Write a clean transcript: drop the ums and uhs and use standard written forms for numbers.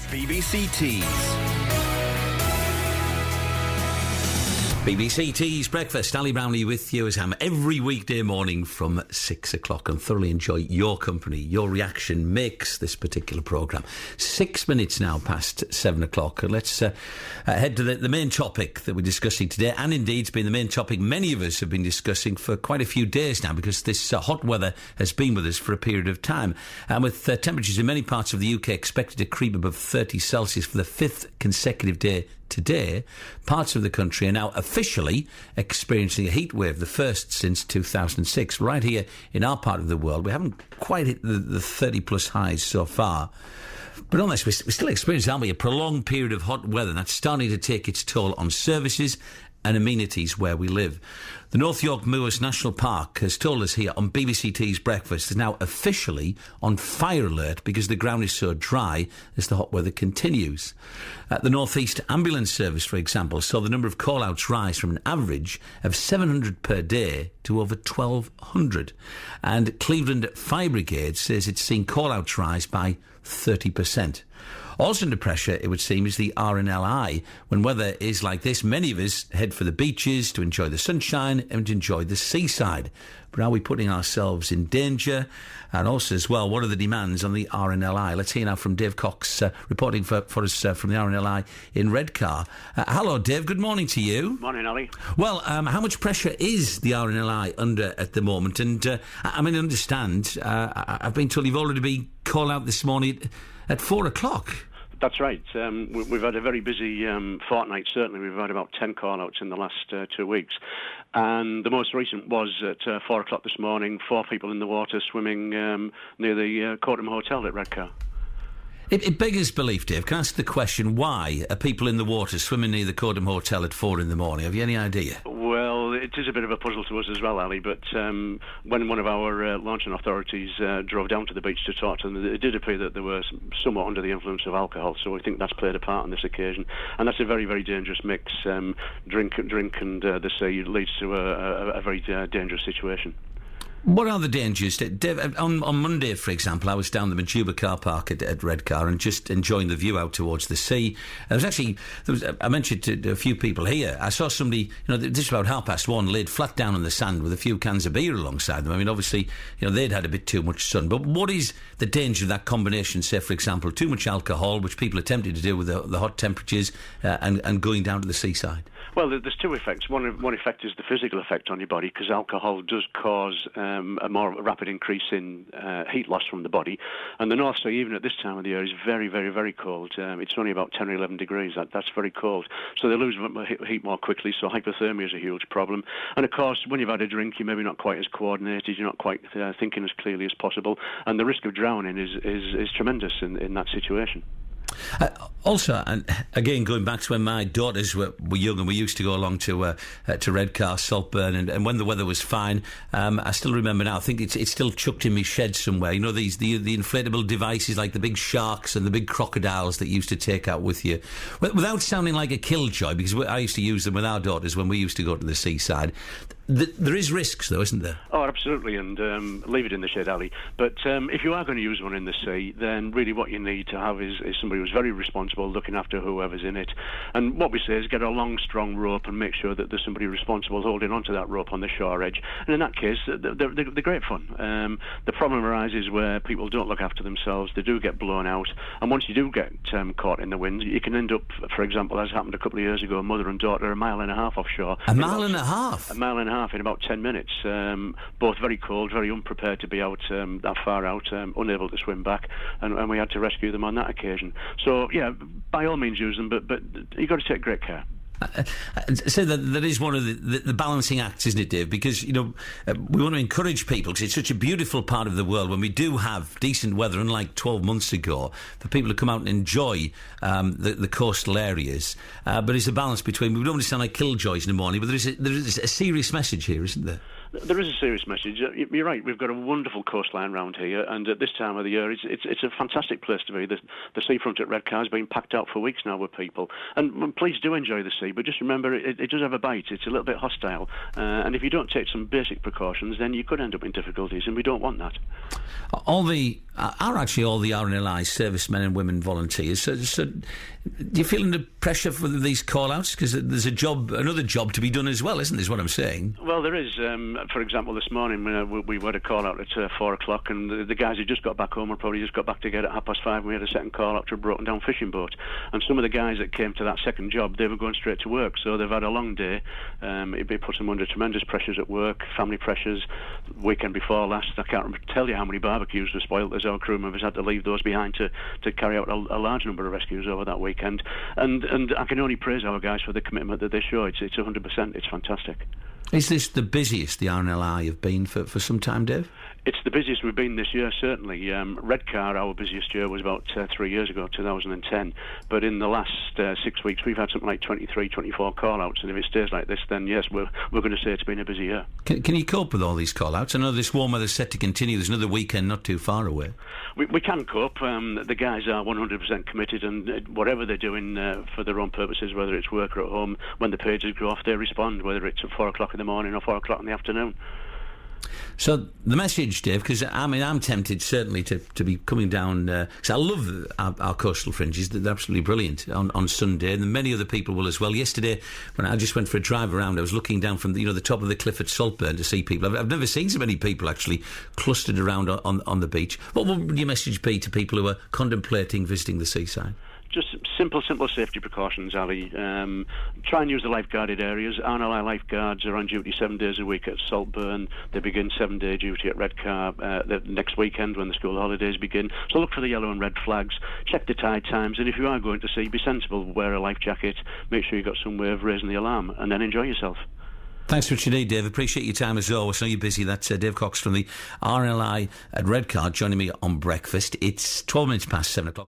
BBC Tees. BBC Tees Breakfast. Ali Brownlee with you as I am every weekday morning from 6 o'clock, and thoroughly enjoy your company. Your reaction makes this particular programme. 6 minutes now past 7 o'clock, and let's head to the main topic that we're discussing today, and indeed it's been the main topic many of us have been discussing for quite a few days now, because this hot weather has been with us for a period of time, and with temperatures in many parts of the UK expected to creep above 30 Celsius for the 5th consecutive day today. Parts of the country are now officially experiencing a heat wave, the first since 2006. Right here in our part of the world, we haven't quite hit the 30 plus highs so far. But on this, we're still experiencing, aren't we, a prolonged period of hot weather that's starting to take its toll on services and amenities where we live. The North York Moors National Park has told us here on BBC Tees Breakfast is now officially on fire alert because the ground is so dry as the hot weather continues. The North East Ambulance Service, for example, saw the number of call-outs rise from an average of 700 per day to over 1,200. And Cleveland Fire Brigade says it's seen call-outs rise by 30%. Also under pressure, it would seem, is the RNLI. When weather is like this, many of us head for the beaches to enjoy the sunshine and to enjoy the seaside. But are we putting ourselves in danger? And also as well, what are the demands on the RNLI? Let's hear now from Dave Cox, reporting for us from the RNLI in Redcar. Hello, Dave. Good morning to you. Morning, Ali. Well, how much pressure is the RNLI under at the moment? And I understand, I've been told you've already been called out this morning at 4 o'clock. That's right. We've had a very busy fortnight, certainly. We've had about 10 call-outs in the last 2 weeks. And the most recent was at 4 o'clock this morning, 4 people in the water swimming near the Courtnham Hotel at Redcar. It beggars belief, Dave. Can I ask the question, why are people in the water swimming near the Courtnham Hotel at 4 in the morning? Have you any idea? Well, it is a bit of a puzzle to us as well, Ali, but when one of our launching authorities drove down to the beach to talk to them, it did appear that they were somewhat under the influence of alcohol, so I think that's played a part on this occasion. And that's a very, very dangerous mix. Drink and the sea leads to a very dangerous situation. What are the dangers? Dave, on Monday, for example, I was down the Majuba car park at Redcar and just enjoying the view out towards the sea. I mentioned to a few people here, I saw somebody, this was about 1:30, laid flat down on the sand with a few cans of beer alongside them. I mean, obviously, they'd had a bit too much sun. But what is the danger of that combination, say, for example, too much alcohol, which people attempted to do with the hot temperatures, and going down to the seaside? Well, there's two effects. One effect is the physical effect on your body, because alcohol does cause a more rapid increase in heat loss from the body. And the North Sea, even at this time of the year, is very, very, very cold. It's only about 10 or 11 degrees. That's very cold. So they lose heat more quickly, so hypothermia is a huge problem. And, of course, when you've had a drink, you're maybe not quite as coordinated, you're not quite thinking as clearly as possible, and the risk of drowning is tremendous in that situation. Also, and again, going back to when my daughters were young and we used to go along to Redcar, Saltburn, and when the weather was fine, I still remember now, I think it's still chucked in my shed somewhere, the inflatable devices like the big sharks and the big crocodiles that you used to take out with you. Without sounding like a killjoy, because I used to use them with our daughters when we used to go to the seaside. There is risks, though, isn't there? Oh, absolutely, and leave it in the shed, Ali. But if you are going to use one in the sea, then really what you need to have is somebody who's very responsible, looking after whoever's in it. And what we say is get a long, strong rope and make sure that there's somebody responsible holding onto that rope on the shore edge. And in that case, they're great fun. The problem arises where people don't look after themselves, they do get blown out, and once you do get caught in the wind, you can end up, for example, as happened a couple of years ago, a mother and daughter 1.5 miles offshore. A mile and a half? A mile and a half in about 10 minutes. Both very cold, very unprepared to be out that far out, unable to swim back, and we had to rescue them on that occasion. So, yeah, by all means use them, but you've got to take great care. So that is one of the balancing acts, isn't it, Dave? Because, we want to encourage people, because it's such a beautiful part of the world when we do have decent weather, unlike 12 months ago, for people to come out and enjoy the coastal areas. But it's a balance between, we don't want to sound like killjoys in the morning, but there is a serious message here, isn't there? There is a serious message. You're right, we've got a wonderful coastline around here, and at this time of the year, it's a fantastic place to be. The seafront at Redcar has been packed out for weeks now with people. And please do enjoy the sea, but just remember, it does have a bite. It's a little bit hostile. And if you don't take some basic precautions, then you could end up in difficulties, and we don't want that. All the are actually all the RNLI servicemen and women volunteers. So do you feel under pressure for these call-outs? Because there's another job to be done as well, isn't there, is what I'm saying? Well, there is. For example, this morning we had a call-out at 4 o'clock, and the guys who just got back home had probably just got back together at 5:30. We had a second call-out to a broken-down fishing boat. And some of the guys that came to that second job, they were going straight to work, so they've had a long day. It puts them under tremendous pressures at work, family pressures. Weekend before last, I can't tell you how many barbecues were spoilt as our crew members had to leave those behind to carry out a large number of rescues over that weekend. And I can only praise our guys for the commitment that they show. It's 100%. It's fantastic. Is this the busiest the RNLI have been for some time, Dave? It's the busiest we've been this year, certainly. Redcar, our busiest year, was about 3 years ago, 2010. But in the last 6 weeks, we've had something like 23, 24 call-outs. And if it stays like this, then yes, we're going to say it's been a busy year. Can you cope with all these call-outs? I know this warm weather's set to continue. There's another weekend not too far away. We can cope. The guys are 100% committed, and whatever they're doing for their own purposes, whether it's work or at home, when the pages go off, they respond, whether it's at 4 o'clock in the morning or 4 o'clock in the afternoon. So the message, Dave, because I'm tempted certainly to be coming down, because I love our coastal fringes. They're absolutely brilliant on Sunday, and many other people will as well. Yesterday, when I just went for a drive around, I was looking down from the top of the cliff at Saltburn to see people. I've never seen so many people actually clustered around on the beach. What would your message be to people who are contemplating visiting the seaside? Just simple safety precautions, Ali. Try and use the lifeguarded areas. RNLI lifeguards are on duty 7 days a week at Saltburn. They begin 7-day duty at Redcar the next weekend when the school holidays begin. So look for the yellow and red flags. Check the tide times. And if you are going to sea, be sensible. Wear a life jacket. Make sure you've got some way of raising the alarm. And then enjoy yourself. Thanks for what you need, Dave. Appreciate your time as always. I know you're busy. That's Dave Cox from the RNLI at Redcar joining me on breakfast. It's 12 minutes past 7 o'clock.